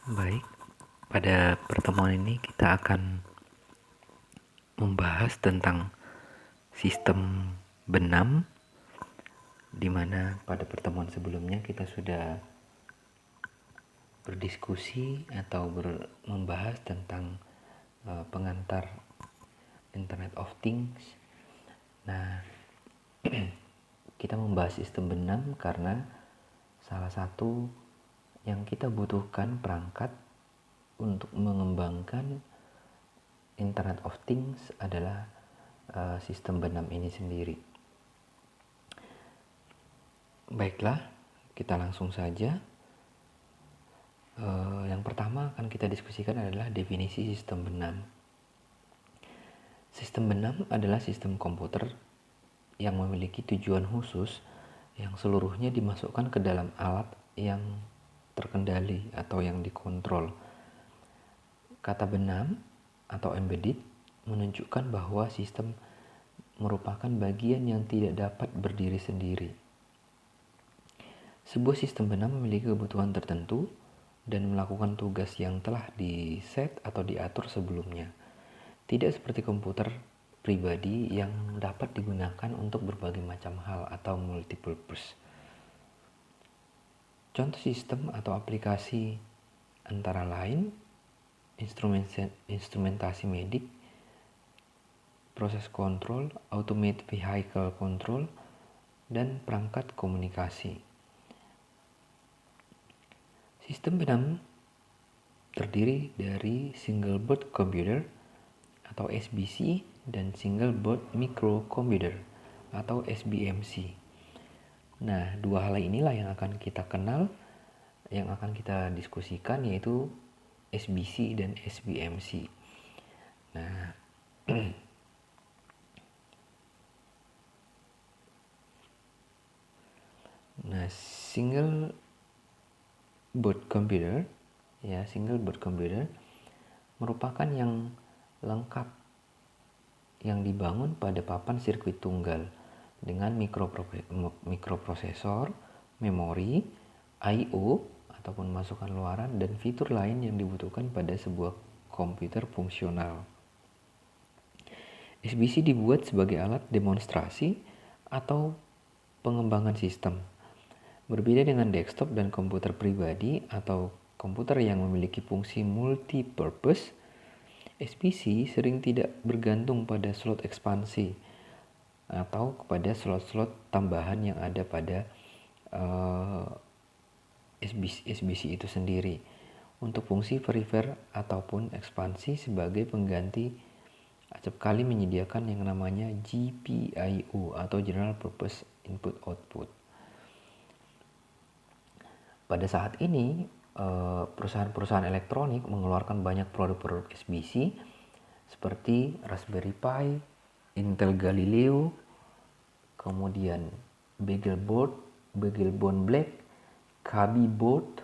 Baik, pada pertemuan ini kita akan membahas tentang sistem benam, di mana pada pertemuan sebelumnya kita sudah berdiskusi atau membahas tentang pengantar Internet of Things. Nah, kita membahas sistem benam karena salah satu yang kita butuhkan perangkat untuk mengembangkan Internet of Things adalah sistem benam ini sendiri. Baiklah, kita langsung saja. Yang pertama akan kita diskusikan adalah definisi sistem benam. Sistem benam adalah sistem komputer yang memiliki tujuan khusus yang seluruhnya dimasukkan ke dalam alat yang terkendali atau yang dikontrol. Kata benam atau embedded menunjukkan bahwa sistem merupakan bagian yang tidak dapat berdiri sendiri. Sebuah sistem benam memiliki kebutuhan tertentu dan melakukan tugas yang telah di-set atau diatur sebelumnya. Tidak seperti komputer pribadi yang dapat digunakan untuk berbagai macam hal atau multipurpose. Contoh sistem atau aplikasi antara lain instrumentasi medik, proses kontrol, automated vehicle control, dan perangkat komunikasi. Sistem benam terdiri dari single board computer atau SBC dan single board microcomputer atau SBMC. Nah, dua hal inilah yang akan kita kenal, yang akan kita diskusikan, yaitu SBC dan SBMC. Nah, single board computer merupakan yang lengkap yang dibangun pada papan sirkuit tunggal dengan mikroprosesor, memori, I/O ataupun masukan luaran, dan fitur lain yang dibutuhkan pada sebuah komputer fungsional. SBC dibuat sebagai alat demonstrasi atau pengembangan sistem. Berbeda dengan desktop dan komputer pribadi atau komputer yang memiliki fungsi multipurpose, SBC sering tidak bergantung pada slot ekspansi atau kepada slot-slot tambahan yang ada pada SBC itu sendiri untuk fungsi peripher ataupun ekspansi sebagai pengganti. Acap kali menyediakan yang namanya GPIO atau General Purpose Input Output. Pada saat ini, perusahaan-perusahaan elektronik mengeluarkan banyak produk-produk SBC seperti Raspberry Pi, Intel Galileo, kemudian BeagleBone Black, Kaby Board,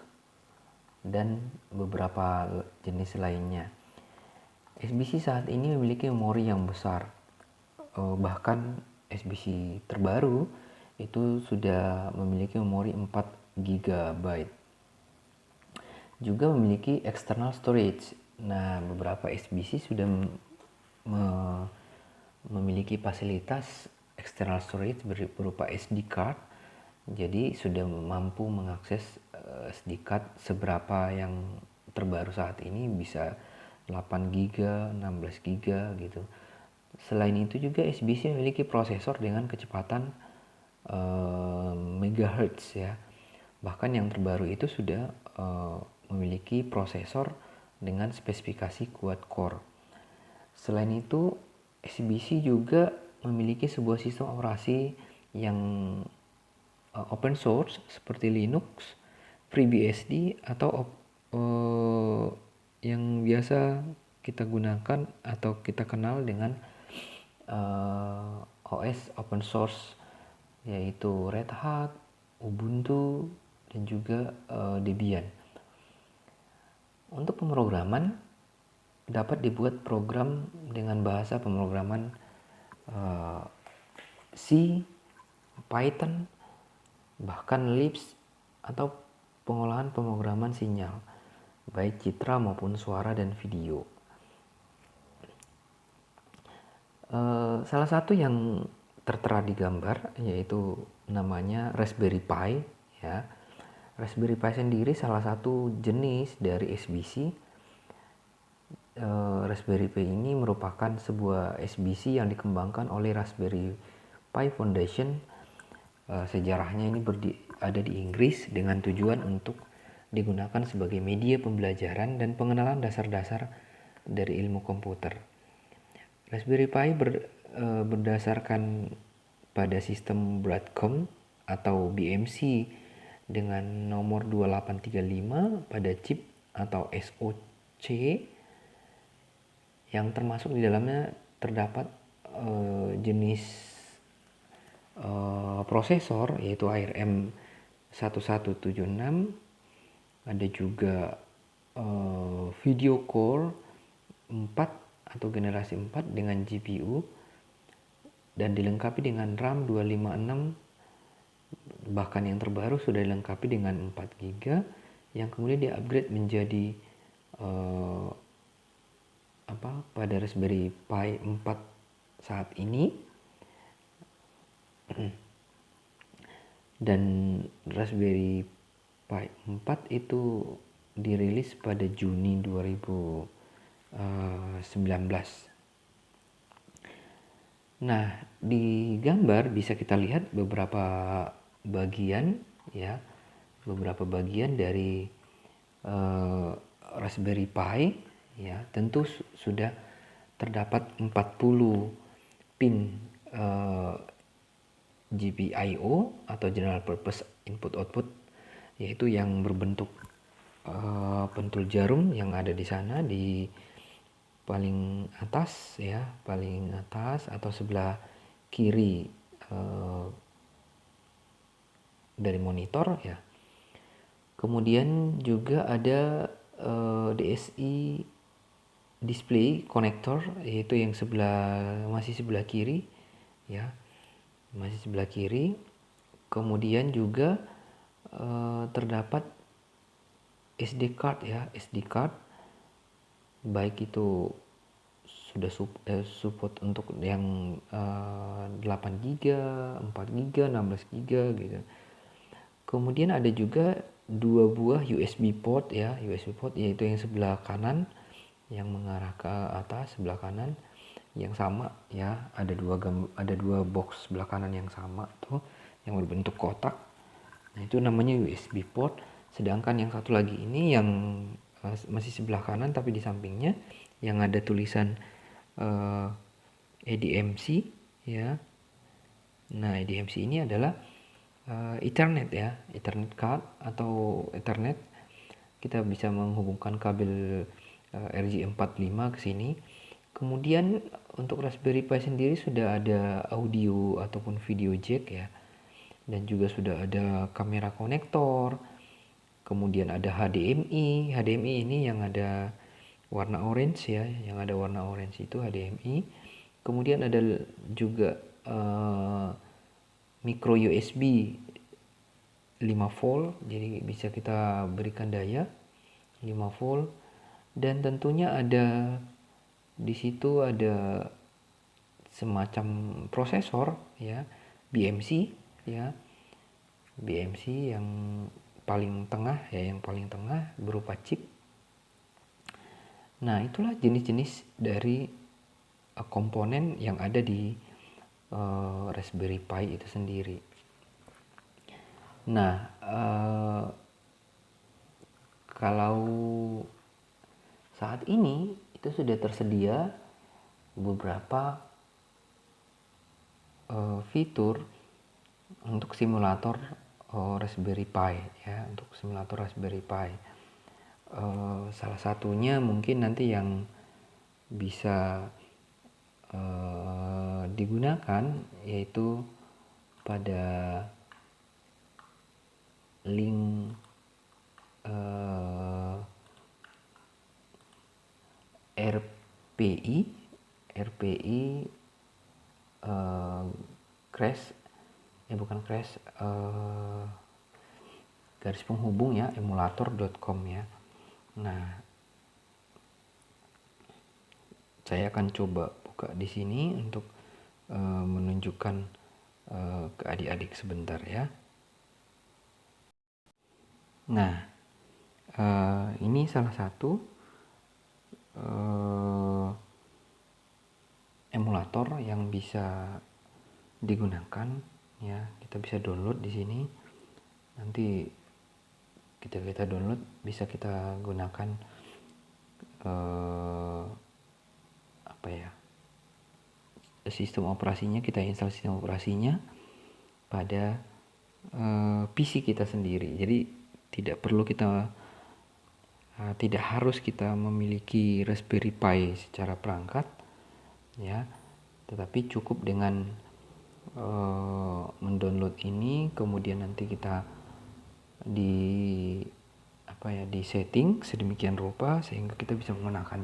dan beberapa jenis lainnya. SBC saat ini memiliki memori yang besar. Bahkan SBC terbaru itu sudah memiliki memori 4 GB. Juga memiliki external storage. Nah, beberapa SBC sudah memiliki fasilitas external storage berupa SD card. Jadi sudah mampu mengakses SD card seberapa yang terbaru saat ini, bisa 8 GB, 16 GB gitu. Selain itu juga SBC memiliki prosesor dengan kecepatan megahertz ya. Bahkan yang terbaru itu sudah memiliki prosesor dengan spesifikasi quad core. Selain itu, SBC juga memiliki sebuah sistem operasi yang open source seperti Linux, FreeBSD, atau yang biasa kita gunakan atau kita kenal dengan OS open source, yaitu Red Hat, Ubuntu, dan juga Debian. Untuk pemrograman, dapat dibuat program dengan bahasa pemrograman C, Python, bahkan Lisp, atau pengolahan pemrograman sinyal. baik citra maupun suara dan video. Salah satu yang tertera di gambar yaitu namanya Raspberry Pi ya. Raspberry Pi sendiri salah satu jenis dari SBC. Raspberry Pi ini merupakan sebuah SBC yang dikembangkan oleh Raspberry Pi Foundation. Sejarahnya ini ada di Inggris dengan tujuan untuk digunakan sebagai media pembelajaran dan pengenalan dasar-dasar dari ilmu komputer. Raspberry Pi berdasarkan pada sistem Broadcom atau BMC dengan nomor 2835 pada chip atau SoC yang termasuk di dalamnya terdapat jenis prosesor yaitu ARM 1176, ada juga video core 4 atau generasi 4 dengan GPU dan dilengkapi dengan RAM 256, bahkan yang terbaru sudah dilengkapi dengan 4 GB yang kemudian di-upgrade menjadi pada Raspberry Pi 4 saat ini. Dan Raspberry Pi 4 itu dirilis pada Juni 2019. Nah, di gambar bisa kita lihat beberapa bagian ya, beberapa bagian dari Raspberry Pi ya. Tentu sudah terdapat 40 pin GPIO atau General Purpose Input Output, yaitu yang berbentuk pentul jarum yang ada di sana di paling atas ya, paling atas atau sebelah kiri dari monitor ya. Kemudian juga ada DSI display connector, yaitu yang masih sebelah kiri ya, masih sebelah kiri. Kemudian juga terdapat SD card ya, SD card, baik itu sudah support untuk yang 8 GB, 4 GB, 16 GB gitu. Kemudian ada juga 2 buah USB port ya, USB port yaitu yang sebelah kanan yang mengarah ke atas sebelah kanan yang sama ya, ada dua box sebelah kanan yang sama tuh yang berbentuk kotak. Nah, itu namanya USB port. Sedangkan yang satu lagi ini yang masih sebelah kanan tapi di sampingnya yang ada tulisan eDMC ya. Nah, eDMC ini adalah Ethernet ya, Ethernet card atau Ethernet. Kita bisa menghubungkan kabel RJ45 ke sini. Kemudian untuk Raspberry Pi sendiri sudah ada audio ataupun video jack ya. Dan juga sudah ada kamera konektor. Kemudian ada HDMI. HDMI ini yang ada warna orange ya, yang ada warna orange itu HDMI. Kemudian ada juga micro USB 5 volt, jadi bisa kita berikan daya 5 volt. Dan tentunya ada di situ ada semacam prosesor ya, BMC ya, BMC yang paling tengah ya, yang paling tengah berupa chip. Nah, itulah jenis-jenis dari komponen yang ada di Raspberry Pi itu sendiri. Nah, kalau saat ini itu sudah tersedia beberapa fitur untuk simulator Raspberry Pi ya, untuk simulator Raspberry Pi. Salah satunya mungkin nanti yang bisa digunakan yaitu pada link RPI crash bukan crash, garis penghubung ya, emulator.com ya. Nah, saya akan coba buka di sini untuk menunjukkan ke adik-adik sebentar ya. Nah, ini salah satu emulator yang bisa digunakan ya. Kita bisa download di sini. Nanti kita download bisa kita gunakan apa ya? Sistem operasinya, kita install sistem operasinya pada PC kita sendiri. Jadi tidak harus kita memiliki Raspberry Pi secara perangkat ya, tetapi cukup dengan mendownload ini, kemudian nanti kita di setting sedemikian rupa sehingga kita bisa menggunakan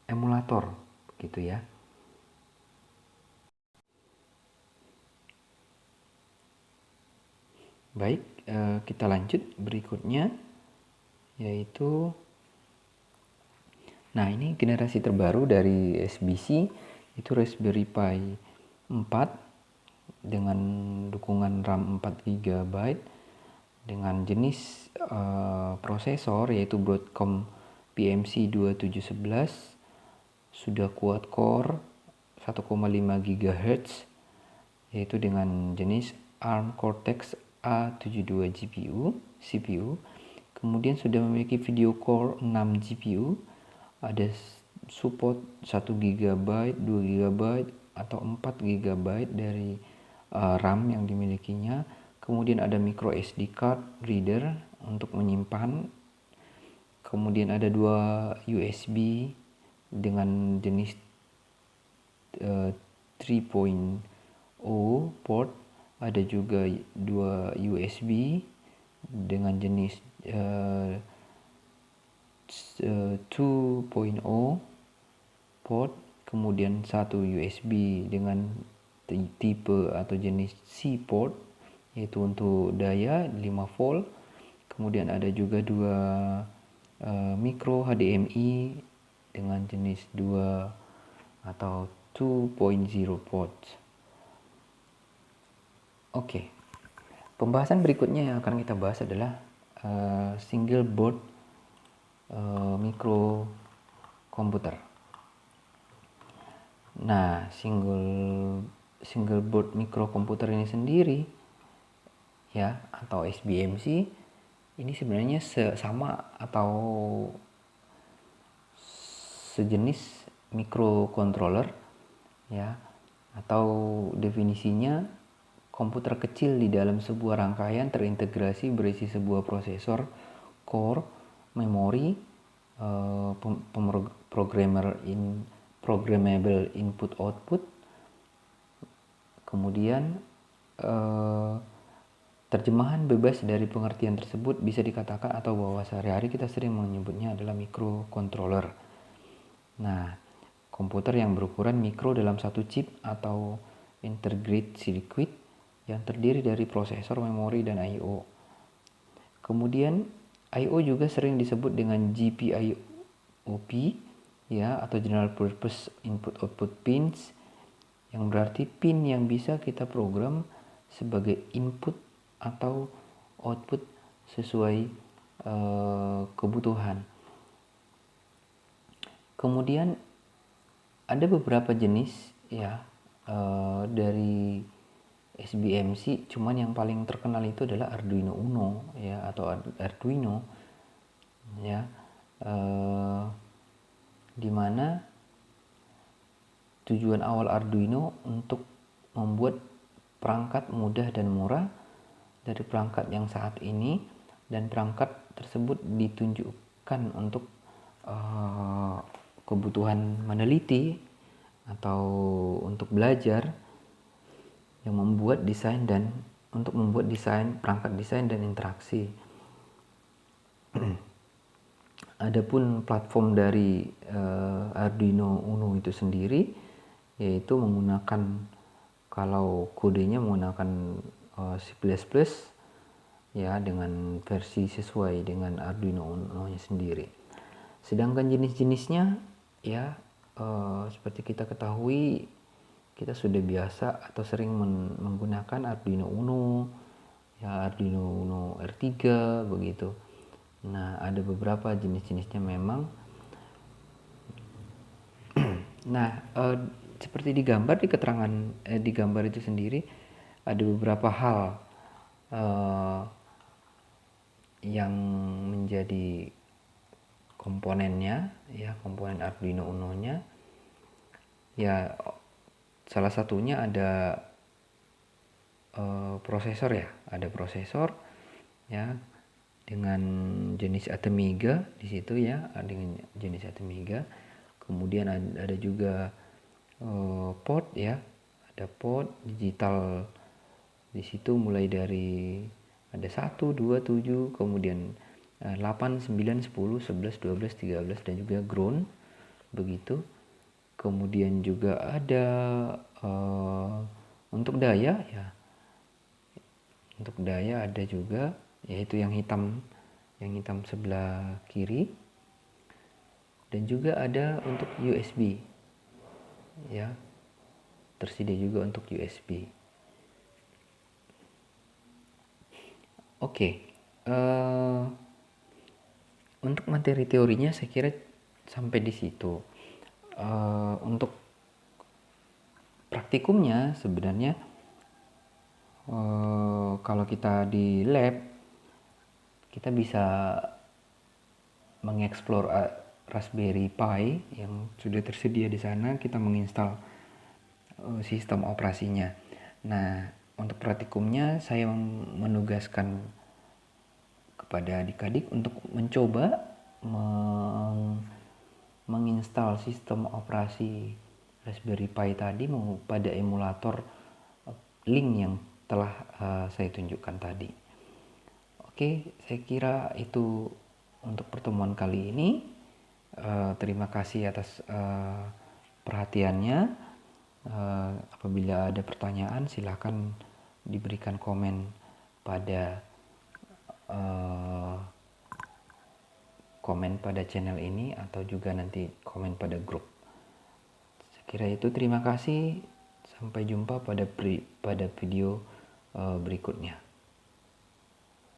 emulator gitu ya. Baik, kita lanjut berikutnya, yaitu ini generasi terbaru dari SBC, itu Raspberry Pi 4 dengan dukungan RAM 4 GB dengan jenis prosesor yaitu Broadcom PMC 2711, sudah quad core 1,5 GHz yaitu dengan jenis ARM Cortex A72 CPU. Kemudian sudah memiliki video core 6 GPU, ada support 1 GB, 2 GB atau 4 GB dari RAM yang dimilikinya. Kemudian ada micro SD card reader untuk menyimpan. Kemudian ada 2 USB dengan jenis 3.0 port, ada juga 2 USB dengan jenis 2.0 port, kemudian 1 USB dengan tipe atau jenis C port yaitu untuk daya 5 volt. Kemudian ada juga 2 micro HDMI dengan jenis 2 atau 2.0 port. Oke. Pembahasan berikutnya yang akan kita bahas adalah single board micro komputer. Nah, single board mikrokomputer ini sendiri ya, atau SBMC ini sebenarnya sama atau sejenis microcontroller ya, atau definisinya komputer kecil di dalam sebuah rangkaian terintegrasi berisi sebuah prosesor, core, memori, programmable input output, kemudian terjemahan bebas dari pengertian tersebut bisa dikatakan atau bahwa sehari-hari kita sering menyebutnya adalah microcontroller. Nah, komputer yang berukuran mikro dalam satu chip atau integrated circuit yang terdiri dari prosesor, memori, dan I/O. Kemudian I/O juga sering disebut dengan GPIOP ya, atau General Purpose Input Output Pins, yang berarti pin yang bisa kita program sebagai input atau output sesuai kebutuhan. Kemudian ada beberapa jenis ya dari SBMC, cuman yang paling terkenal itu adalah Arduino Uno ya, atau Arduino ya, dimana tujuan awal Arduino untuk membuat perangkat mudah dan murah dari perangkat yang saat ini, dan perangkat tersebut ditunjukkan untuk kebutuhan meneliti atau untuk belajar, yang membuat desain dan untuk membuat desain, perangkat desain dan interaksi. Adapun platform dari Arduino Uno itu sendiri yaitu menggunakan, kalau kodenya menggunakan C++, ya, dengan versi sesuai dengan Arduino Uno-nya sendiri. Sedangkan jenis-jenisnya ya, seperti kita ketahui, kita sudah biasa atau sering menggunakan Arduino Uno, ya, Arduino Uno R3 begitu. Nah, ada beberapa jenis-jenisnya memang. Nah, seperti digambar di keterangan di gambar itu sendiri, ada beberapa hal yang menjadi komponennya, ya, komponen Arduino Uno-nya. Ya, salah satunya ada prosesor, ya, ada prosesor, ya, dengan jenis Atmega di situ, ya, dengan jenis Atmega. Kemudian ada juga port, ya, ada port digital di situ mulai dari ada 1, 2, 7, kemudian 8, 9, 10, 11, 12, 13 dan juga ground begitu. Kemudian juga ada untuk daya, ya. Untuk daya ada juga, yaitu yang hitam sebelah kiri. Dan juga ada untuk USB, ya. Tersedia juga untuk USB. Oke. Untuk materi teorinya saya kira sampai di situ. Untuk praktikumnya sebenarnya kalau kita di lab, kita bisa mengeksplor Raspberry Pi yang sudah tersedia di sana. Kita menginstal sistem operasinya. Nah, untuk praktikumnya saya menugaskan kepada adik-adik untuk mencoba menginstal sistem operasi Raspberry Pi tadi pada emulator link yang telah saya tunjukkan tadi. Oke, saya kira itu untuk pertemuan kali ini. Terima kasih atas perhatiannya. Apabila ada pertanyaan, silakan diberikan komen pada channel ini atau juga nanti komen pada grup. Saya kira itu, terima kasih. Sampai jumpa pada video berikutnya.